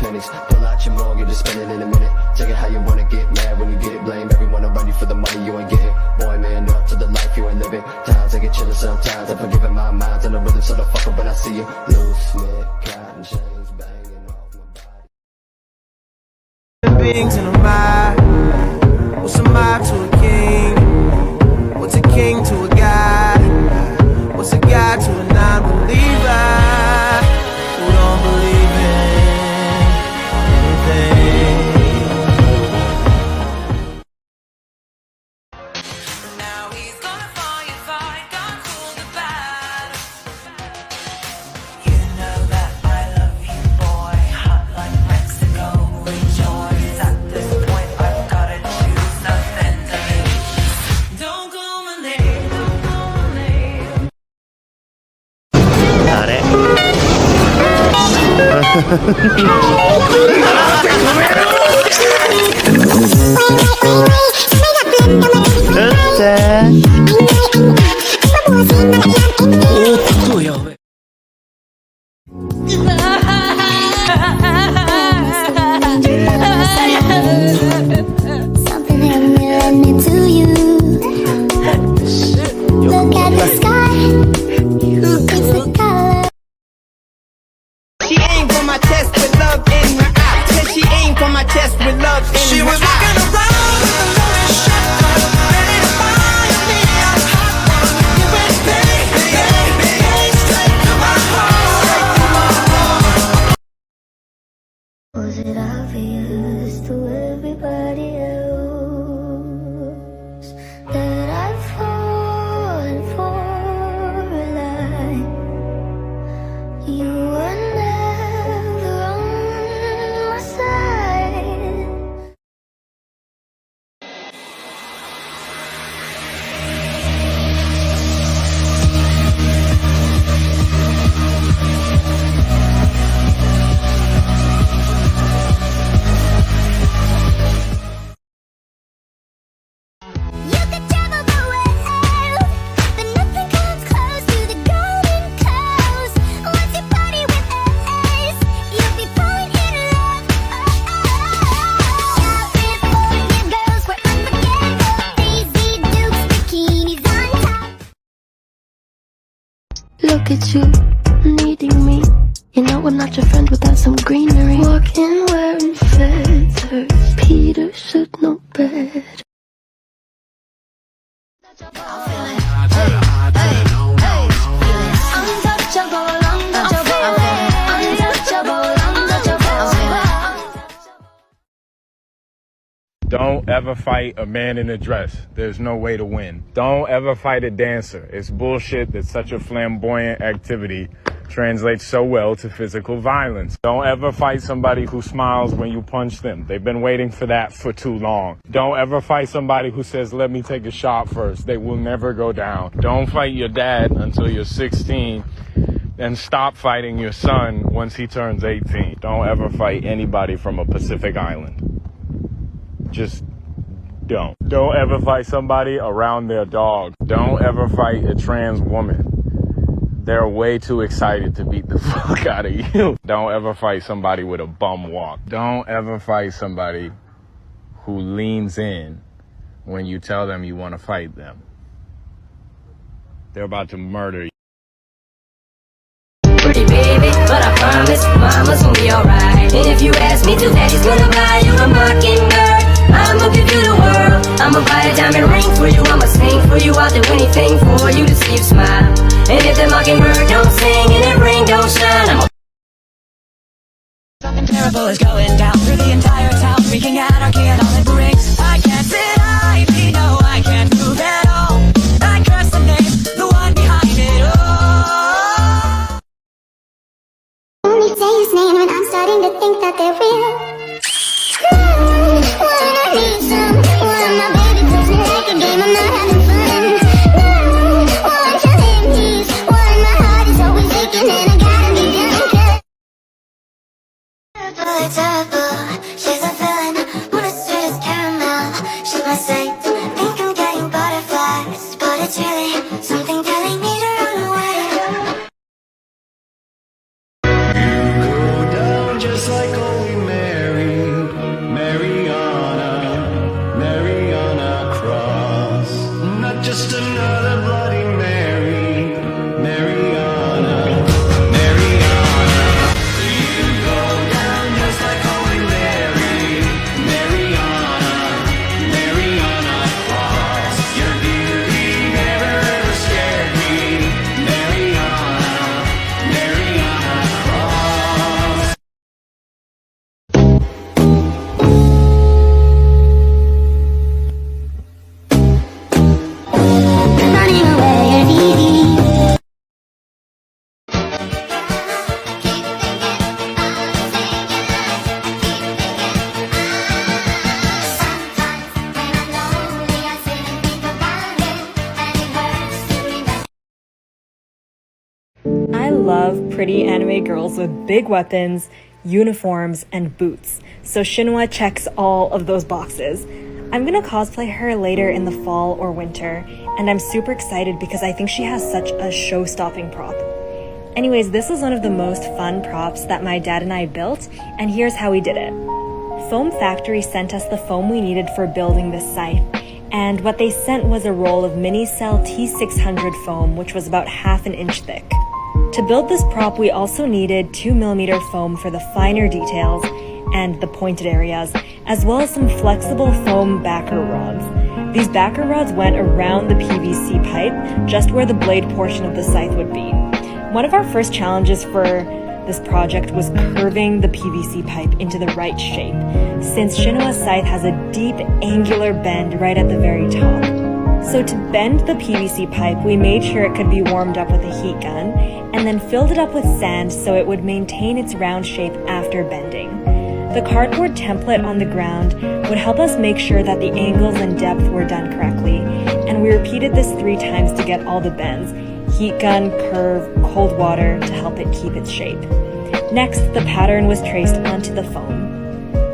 pennies. Pull out your mortgage and spend it in a minute. Take it how you wanna, get mad when you get it. Blame everyone around you for the money you ain't getting. Boy, man, up to the life you ain't living. Times I get chillin' sometimes. I'm forgiving my mind and the rhythm, so the fuck up when I see you. Loose, knit, cotton chains banging off my body. Beings in a mob. What's a mob to a king? What's a king to a god? What's a god to a non-believer who don't believe in anything? Now he's gonna fight, gonna cool the bad. You know that I love you, boy. Hot like Mexico, rejoice. At this point, I've gotta choose nothing to lose. Don't call my name, don't call my name. Got it. Something happened that led me to you. Look at the sky. It's the color. She aimed for my chest with love in her eye. Said she aimed for my chest with love in her eye. She was looking around with a loaded shotgun, ready to fire me. I'm hot one. You went bang, bang, bang, straight to my heart. Was it obvious to everybody else that I've fallen for a lie? You were never on my side. You could travel the world, but nothing comes close to the golden coast. Once you party with us, you'll be falling in love. California girls were unforgettable. Daisy Dukes, bikinis on top. Look at you, needing me. You know I'm not your friend without some greenery. Walking wearing feathers, Peter should know better. Don't ever fight a man in a dress. There's no way to win. Don't ever fight a dancer. It's bullshit that such a flamboyant activity translates so well to physical violence. Don't ever fight somebody who smiles when you punch them. They've been waiting for that for too long. Don't ever fight somebody who says, let me take a shot first. They will never go down. Don't fight your dad until you're 16 and stop fighting your son once he turns 18. Don't ever fight anybody from a Pacific island. Just don't. Don't ever fight somebody around their dog. Don't ever fight a trans woman. They're way too excited to beat the fuck out of you. Don't ever fight somebody with a bum walk. Don't ever fight somebody who leans in when you tell them you want to fight them. They're about to murder you. Pretty baby, but I promise mama's gonna be alright. And if you ask me to, daddy's gonna buy you a mockingbird. I'ma give you the world. I'ma buy a diamond ring for you. I'ma sing for you. I'll do anything for you to see you smile. And if the mockingbird don't sing and that ring don't shine, I'm Something terrible is going down through the entire town, wreaking anarchy and all it brings. I can't sit idly, no, I can't move at all. I curse the name, the one behind it all. Only say his name and I'm starting to think that they're real. Wanna need some, wanna my baby plays me like a game, I'm not having fun. Want your enemies, want my heart is always aching and I gotta be done. Terrible, she's a villain, wanna sweet as caramel. love pretty anime girls with big weapons, uniforms, and boots, so Shinhwa checks all of those boxes. I'm gonna cosplay her later in the fall or winter, and I'm super excited because I think she has such a show-stopping prop. Anyways, this was one of the most fun props that my dad and I built, and here's how we did it. Foam Factory sent us the foam we needed for building this scythe, and what they sent was a roll of Minicell T600 foam, which was about half an inch thick. To build this prop, we also needed 2mm foam for the finer details and the pointed areas, as well as some flexible foam backer rods. These backer rods went around the PVC pipe, just where the blade portion of the scythe would be. One of our first challenges for this project was curving the PVC pipe into the right shape, since Shinhwa's scythe has a deep angular bend right at the very top. So to bend the PVC pipe, we made sure it could be warmed up with a heat gun, and then filled it up with sand so it would maintain its round shape after bending. The cardboard template on the ground would help us make sure that the angles and depth were done correctly, and we repeated this 3 times to get all the bends: heat gun, curve, cold water to help it keep its shape. Next, the pattern was traced onto the foam.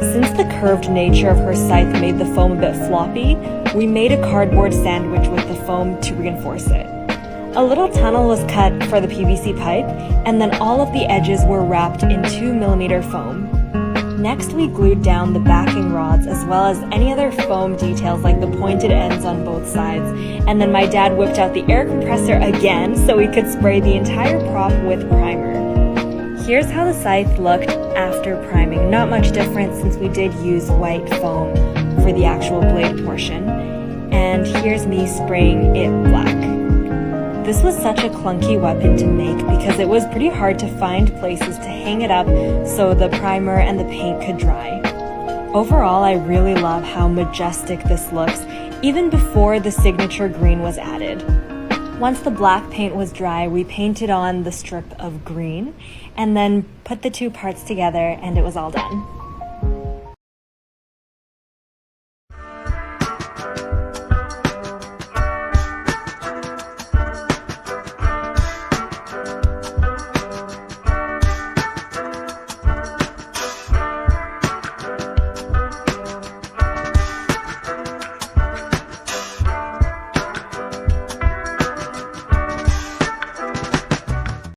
Since the curved nature of her scythe made the foam a bit floppy, we made a cardboard sandwich with the foam to reinforce it. A little tunnel was cut for the PVC pipe, and then all of the edges were wrapped in 2mm foam. Next, we glued down the backing rods as well as any other foam details like the pointed ends on both sides, and then my dad whipped out the air compressor again so we could spray the entire prop with primer. Here's how the scythe looked after priming. Not much different since we did use white foam for the actual blade portion. And here's me spraying it black. This was such a clunky weapon to make because it was pretty hard to find places to hang it up so the primer and the paint could dry. Overall, I really love how majestic this looks, even before the signature green was added. Once the black paint was dry, we painted on the strip of green and then put the 2 parts together and it was all done.